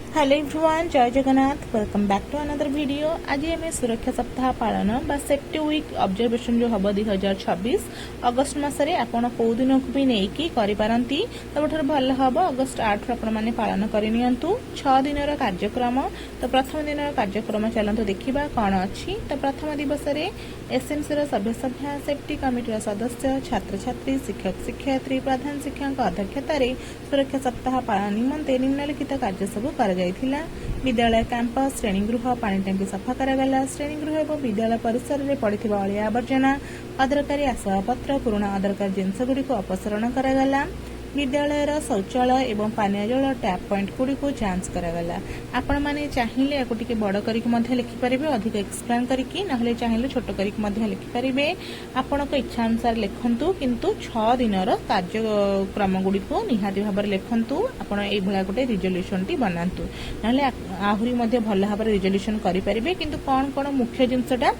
Hello everyone, Jai Jagannath. Welcome back to another video. आज आम सुरक्षा सप्ताह पालन बा सेफ्टी वीक ऑब्जर्वेशन जो हम 2026 अगस्ट मसरे आपण कौ दिन को भी नहीं करिपारंती तबठार भल हम अगस्ट 8 आपण मैंने पालन करनियंतु 6 दिन कार्यक्रम। तो प्रथम दिन कार्यक्रम चलतु देखा कौन अच्छी। तो प्रथम दिवस एसएमसी सभ्य सभ्या सेफ्टी कमिटी सदस्य छात्र छात्री शिक्षक शिक्षयित्री प्रधान शिक्षक अध्यक्षतार सुरक्षा सप्ताह पालन निमंते निम्नलिखित कार्य सब कर विद्यालय कैंपस श्रेणीगृह पानी टांकी सफा करागला। श्रेणीगृह और विद्यालय परिसर में पड़ता अलिया आवर्जना अदरकारी आसबाबपत्र पुराणा अदरकारी जिनसगुड़ी अपसारण करागला। विद्यालयर शौचालय एवं पानीय जल टैप पॉइंट गुड़ी जांच करागला। आपण माने चाहिए या टिके बड़ करके लिखिपारे, अधिक एक्सप्लेन करके ना चाहिए छोट करके लिखिपारे। आपण इच्छा अनुसार लिखंतु, किंतु 6 दिन कार्यक्रम गुड़ी को निहाती भाव लिखंतु। आपण एई भला गोटे रिजोल्यूशन टी बनातु, ना आहुरी भल भाव रिजोल्यूशन करें। किंतु कौन कौन मुख्य जिनसटा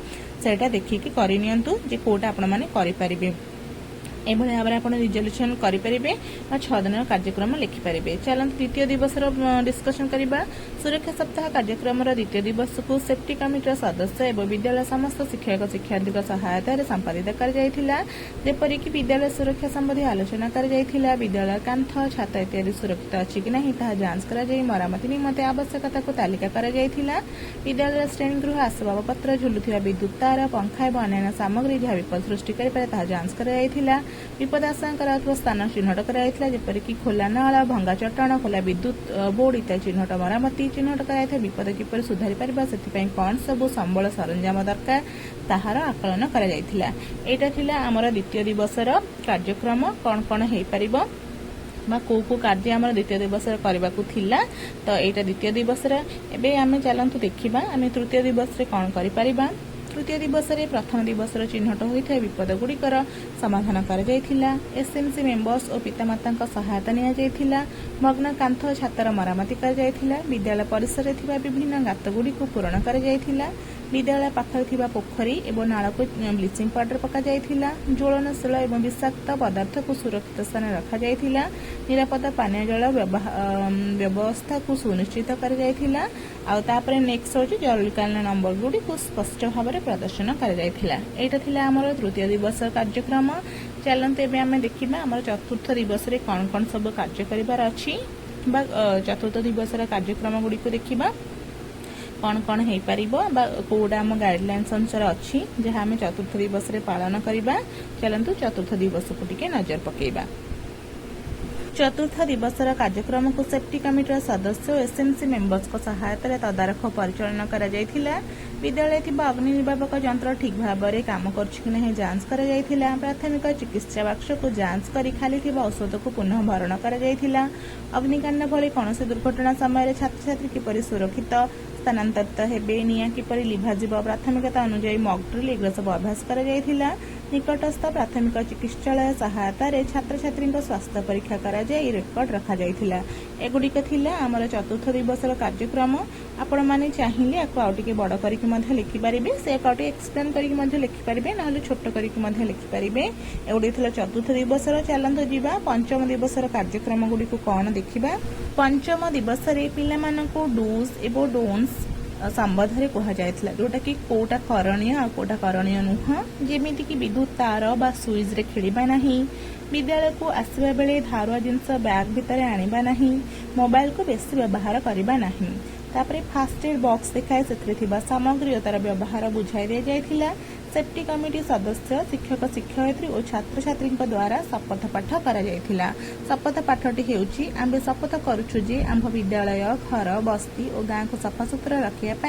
सेटा देखिकी करनियंतु जे कोटा आपण माने करि परिबे। एभली भाव आप रिजोल्यूशन करेंगे 6 दिन कार्यक्रम लिखिपारे। चलते द्वितीय दिवस डिस्कसन करवा। सुरक्षा सप्ताह कार्यक्रम द्वितीय दिवस को सेफ्टी कमिटी सदस्य एवं विद्यालय समस्त शिक्षक शिक्षार्थी सहायता संपादित करपरिक विद्यालय सुरक्षा संबंधी आलोचना कर विद्यालय कांथ छाता इत्यादि सुरक्षित अच्छी कि नहीं ताहा जांच कर मरामती निमंते आवश्यकता को तालिका कर विद्यालय श्रेणीगृह आसबाबपत्र झुलुथिबा विद्युत तार पंखा और अन्य सामग्री जहाँ विपद सृष्टि कर जांच कर विपद आशंका स्थान चिन्हट करपरिक खोला नाला भंगा चट्टाण खोला विद्युत बोर्ड इत्यादि चिन्हट मरामती चिन्हट कर विपद किपर सुधारी पारिबा से कौन सब संबल सरंजाम दरकार ताहार आकलन कर आमर द्वितीय दिवसर कार्यक्रम कौन कौन हो पारिबो बा को कार्य आम द्वितीय दिवस करने को थिला। तो यहाँ द्वितीय दिवस एवं चलतु देखा आम तृतीय दिवस कौन कर। तृतीय दिवस प्रथम दिवस चिन्हट होता विपद गुड़िकर समाधान कर एसएमसी मेंबर्स और पितामाता सहायता निया भग्न कांथ छातर मरामती कर विद्यालय परिसर में विभिन्न गातगुड़ी को पूरण कर विद्यालय पाखरे पोखरी और नाल को ब्लीचिंग पाउडर पका ज्वलनशील और विषाक्त पदार्थ को सुरक्षित स्थान रखा निरापद पानीय जल व्यवस्था को सुनिश्चित कर नेक्स्ट हूँ जरूरीकालीन नंबर गुड़ी को स्पष्ट भाव में प्रदर्शन कर तृतीय दिवस कार्यक्रम। चलते एवं देखा आम चतुर्थ दिवस कौन कौन सब कार्य कर अच्छी चतुर्थ दिवस कार्यक्रम गुड़ी को देखा कौन कौन हो पार कौटा आम गाइडलाइंस अनुसार अच्छी जहाँ आम चतुर्थ दिवस पालन करवा। चलतु चतुर्थ दिवस को टिके नजर पकेबा। चतुर्थ दिवस कार्यक्रम को सेफ्टी कमिटी सदस्य और एसएमसी मेंबर्स को सहायता तदारख परिचालन कर विद्यालय अग्नि निर्वापक यंत्र ठीक भाव में काम कर जांच कर प्राथमिक चिकित्सा बाक्स को जांच कर खाली औषध को पुनः भरण कर अग्निकांड भली कौन दुर्घटना समय छात्र छात्री किपर सुरक्षित स्थानांतरित हेबे निया किपर लिभाजिब प्राथमिकता अनुजाई मॉक ड्रिल एगुड़ा सब अभ्यास कर निकटस्थ प्राथमिक चिकित्सालय सहायतार छात्र छात्री स्वास्थ्य परीक्षा कर रेकर्ड रखा एगुड़िक आमर चतुर्थ दिवस कार्यक्रम। आपण मैंने चाहिए आपको बड़ करके लिखिपारे से एक्सप्लेन करके लिखिपारे ना छोट करके लिखिपारे। एगुड़ी चतुर्थ दिवस। चलते जीवा पंचम दिवस कार्यक्रम गुड़ी को कौन देखा। पंचम दिवस पिला डूज एवं डोन्स संबंध में कहुला जोटा कि कोटा करणीय आ कोटा करणीय नुह जेमिति कि विद्युत तार बा सुइज रे खेलिबा नहीं, विद्यालय को आसवा बेले धारुआ जिनस बैग भितर आनिबा नहीं, मोबाइल को बेसी व्यवहार करबा नहीं। तापरे फास्ट एड बॉक्स देखाए से सामग्री और तार व्यवहार बुझाई दि जाइथिला। सेफ्टी कमिटी सदस्य शिक्षक शिक्षयित्री और छात्र छात्री द्वारा शपथ पाठ कर शपथ पाठटी हेउची आम्बे शपथ करुछु जे आम विद्यालय घर बस्ती और गाँव को सफासुतरा रखा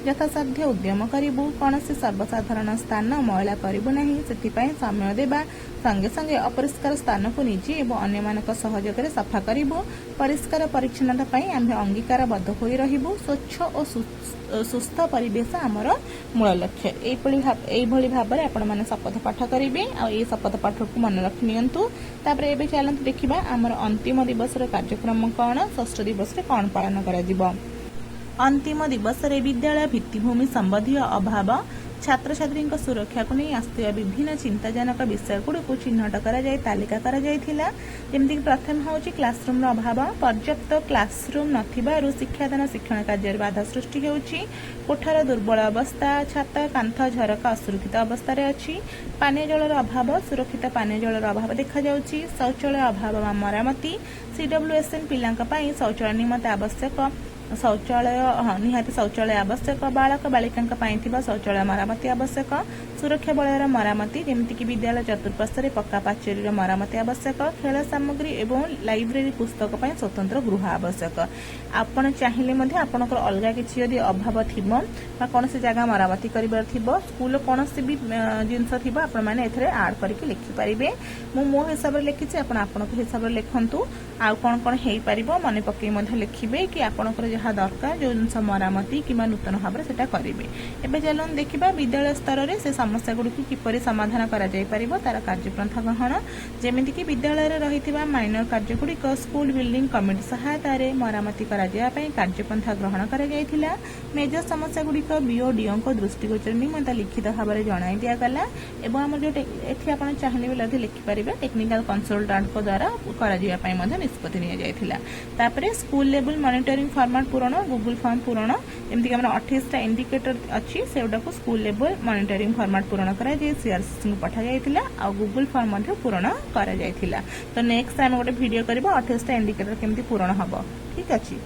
यथासाध्य उद्यम करूँ, कौन सर्वसाधारण स्थान मैला करूँ ना से समय देवा संगे संगे अपरिष्कार स्थान को निजे और अन्य सहयोग सफा करूँ, परिष्कार परिच्छन्नता आम अंगीकार बद्ध हो रही स्वच्छ और सुस्थ परिवेश आमर मूल लक्ष्य। यही भाव में आपण मैंने शपथ पाठ करेंगे आ शपथ पाठ को मन रखि नियंतु। तापर एबे चलते देखा आमर अंतिम दिवस कार्यक्रम कौन षष्ठ दिवस कौन पालन कर। अंतिम दिवस विद्यालय भित्तिभूमि संबंधी अभाव छात्र छात्री सुरक्षा को नहीं आसुवा विभिन्न चिंताजनक विषय गुड़ चिन्हट कर तालिका जमीक प्रथम हूँ क्लासरूम अभाव पर्याप्त क्लासरूम नथिबारु शिक्षादान शिक्षण कार्य बाधा सृष्टि होउछि कोठार दुर्बल अवस्था छात कांथ झरका असुरक्षित अवस्था अच्छी पानीय जलर अभाव सुरक्षित पानीय जलर अभाव देखा जाउछि शौचालय अभाव मरामती CWSN पिलांक पई शौचालय निमंते आवश्यक शौचालय निहाती शौचालय आवश्यक बालक बालिका शौचालय मरामती आवश्यक सुरक्षा बलयर मरामती जमीक विद्यालय चतुर्पार्श्व पक्का पाचेरी मरामती आवश्यक खेल सामग्री एवं लाइब्रेरी पुस्तक पर स्वतंत्र गृह आवश्यक आपण चाहिए आपंकर अलग किसी अभाव थी कौन जगह मरामती कर स्कूल कौन भी जिनस थी आपने आड करके लिखिपारे मो हिसाब से लिखी आपण हिसाब से लिखु आउ कौन कौन हो पार मन पकई लिखे कि आपंकर जहाँ दरकार जो जिन मरामती कि नूतन भाव से करेंगे एवं चलन देखा विद्यालय स्तर में से समस्या गुड़ी किपर समाधान कर तार कार्यपंथा ग्रहण जमीक विद्यालय रही माइनर कार्यगुड़िक स्कूल बिल्डिंग कमिटी सहायता मरामती कार्यपंथा ग्रहण कर मेजर समस्या गुड़िक BODO को दृष्टिगोचर निमंते लिखित भाव में जणाई दिगला एवं जो आप चाहिए लिखिपारे टेक्निकल कंसल्टांट द्वारा कर निष्पत्ति नि स्कूल लेवल मॉनिटरिंग फॉर्मेट पूरण गूगल फॉर्म पूरण जमीक 28टा इंडिकेटर अच्छी से स्कूल लेवल मॉनिटरिंग फॉर्मेट पूरण कर CRCC को पठा जाइथिला आ गूगल फॉर्म पूरण कर तो नेक्स्ट टाइम गोटे वीडियो करबो 28टा इंडिकेटर केमती पूरण हबो ठीक अछि।